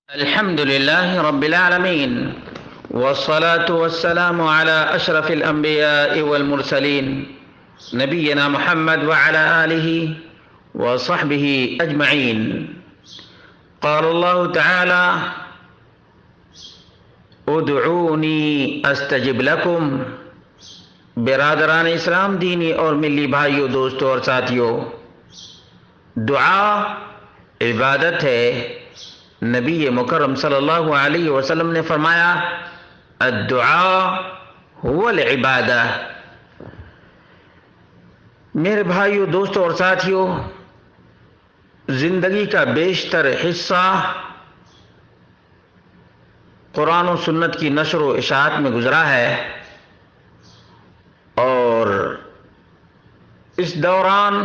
الحمد لله رب العالمين، والصلاة والسلام على أشرف الأنبياء والمرسلين نبينا محمد وعلى آله وصحبه أجمعين. قال الله تعالى: ادعوني استجب لكم. برادران اسلام، دینی اور ملی بھائیوں، دوستوں اور ساتھیوں، دعا عبادت ہے. نبی مکرم صلی اللہ علیہ وسلم نے فرمایا: الدعاء هو العبادہ. میرے بھائیوں، دوستوں اور ساتھیوں، زندگی کا بیشتر حصہ قرآن و سنت کی نشر و اشاعت میں گزرا ہے، اور اس دوران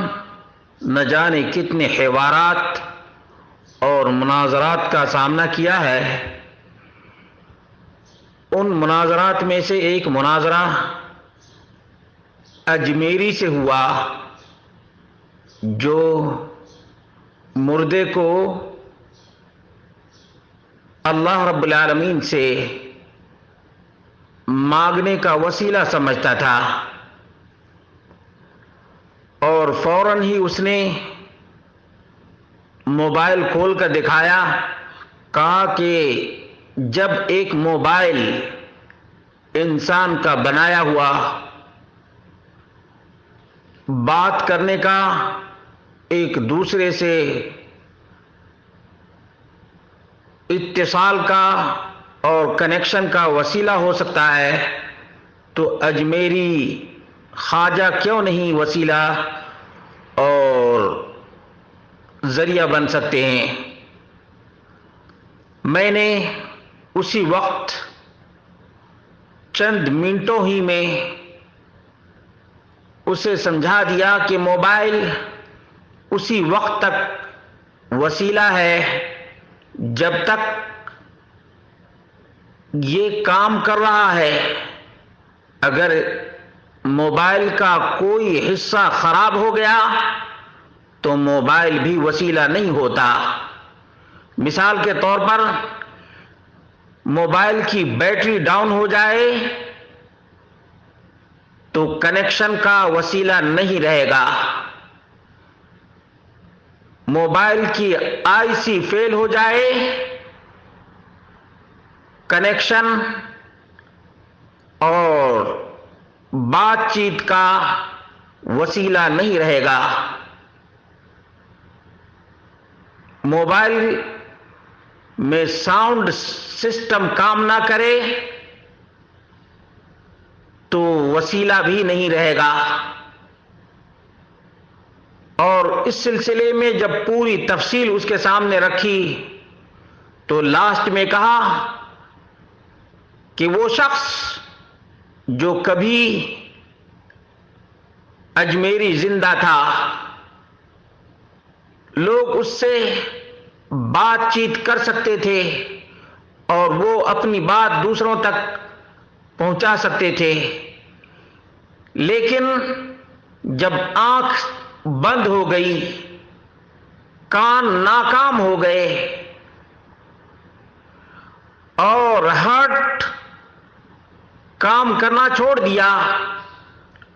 نہ جانے کتنے حوارات اور مناظرات کا سامنا کیا ہے. ان مناظرات میں سے ایک مناظرہ اجمیری سے ہوا، جو مردے کو اللہ رب العالمین سے مانگنے کا وسیلہ سمجھتا تھا، اور فوراً ہی اس نے موبائل کھول کر دکھایا. کہا کہ جب ایک موبائل انسان کا بنایا ہوا بات کرنے کا، ایک دوسرے سے اتصال کا اور کنیکشن کا وسیلہ ہو سکتا ہے، تو اجمیری خواجہ کیوں نہیں وسیلہ اور ذریعہ بن سکتے ہیں. میں نے اسی وقت چند منٹوں ہی میں اسے سمجھا دیا کہ موبائل اسی وقت تک وسیلہ ہے جب تک یہ کام کر رہا ہے. اگر موبائل کا کوئی حصہ خراب ہو گیا تو موبائل بھی وسیلہ نہیں ہوتا. مثال کے طور پر، موبائل کی بیٹری ڈاؤن ہو جائے تو کنیکشن کا وسیلہ نہیں رہے گا. موبائل کی آئی سی فیل ہو جائے، کنیکشن اور بات چیت کا وسیلہ نہیں رہے گا. موبائل میں ساؤنڈ سسٹم کام نہ کرے تو وسیلہ بھی نہیں رہے گا. اور اس سلسلے میں جب پوری تفصیل اس کے سامنے رکھی تو لاسٹ میں کہا کہ وہ شخص جو کبھی اجمیری زندہ تھا، لوگ اس سے بات چیت کر سکتے تھے اور وہ اپنی بات دوسروں تک پہنچا سکتے تھے، لیکن جب آنکھ بند ہو گئی، کان ناکام ہو گئے اور ہارٹ کام کرنا چھوڑ دیا،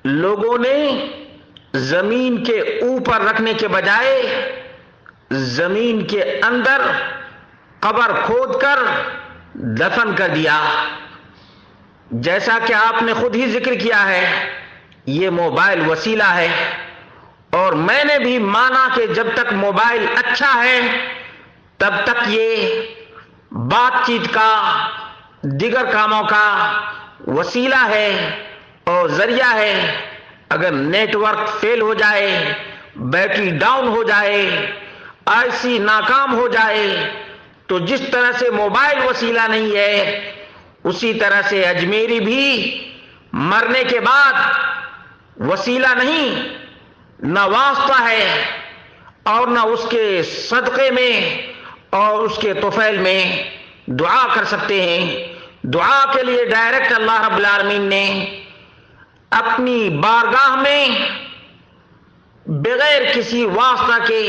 لوگوں نے زمین کے اوپر رکھنے کے بجائے زمین کے اندر قبر کھود کر دفن کر دیا. جیسا کہ آپ نے خود ہی ذکر کیا ہے، یہ موبائل وسیلہ ہے، اور میں نے بھی مانا کہ جب تک موبائل اچھا ہے تب تک یہ بات چیت کا، دیگر کاموں کا وسیلہ ہے اور ذریعہ ہے. اگر نیٹ ورک فیل ہو جائے، بیٹری ڈاؤن ہو جائے، آئی سی ناکام ہو جائے، تو جس طرح سے موبائل وسیلہ نہیں ہے، اسی طرح سے اجمیری بھی مرنے کے بعد وسیلہ نہیں، نہ واسطہ ہے، اور نہ اس کے صدقے میں اور اس کے طفیل میں دعا کر سکتے ہیں. دعا کے لیے ڈائریکٹ اللہ رب العالمین نے اپنی بارگاہ میں بغیر کسی واسطہ کے،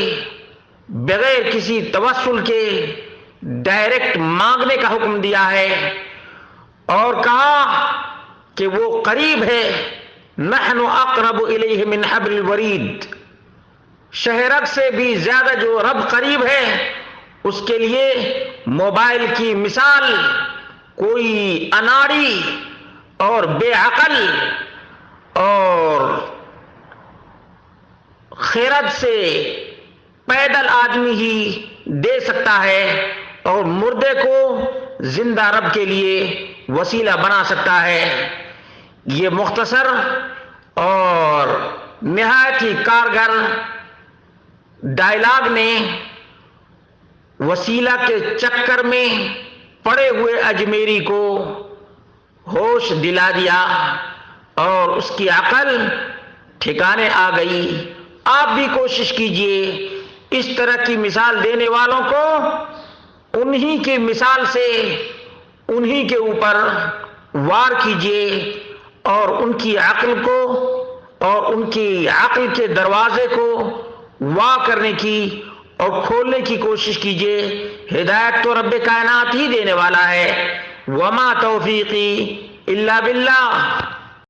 بغیر کسی توسل کے، ڈائریکٹ مانگنے کا حکم دیا ہے اور کہا کہ وہ قریب ہے، نحن اقرب الیہ من حبل الورید، شہرک سے بھی زیادہ جو رب قریب ہے اس کے لیے موبائل کی مثال کوئی اناڑی اور بے عقل اور خیرت سے پیدل آدمی ہی دے سکتا ہے، اور مردے کو زندہ رب کے لیے وسیلہ بنا سکتا ہے۔ یہ مختصر اور نہایت ہی کارگر ڈائلاگ نے وسیلہ کے چکر میں پڑے ہوئے اجمیری کو ہوش دلا دیا اور اس کی عقل ٹھکانے آ گئی۔ آپ بھی کوشش کیجئے اس طرح کی مثال دینے والوں کو انہی کی مثال سے انہی کے اوپر وار کیجئے اور ان کی عقل کو اور ان کی عقل کے دروازے کو وا کرنے کی اور کھولنے کی کوشش کیجئے۔ ہدایت تو رب کائنات ہی دینے والا ہے۔ وما توفیقی الا باللہ۔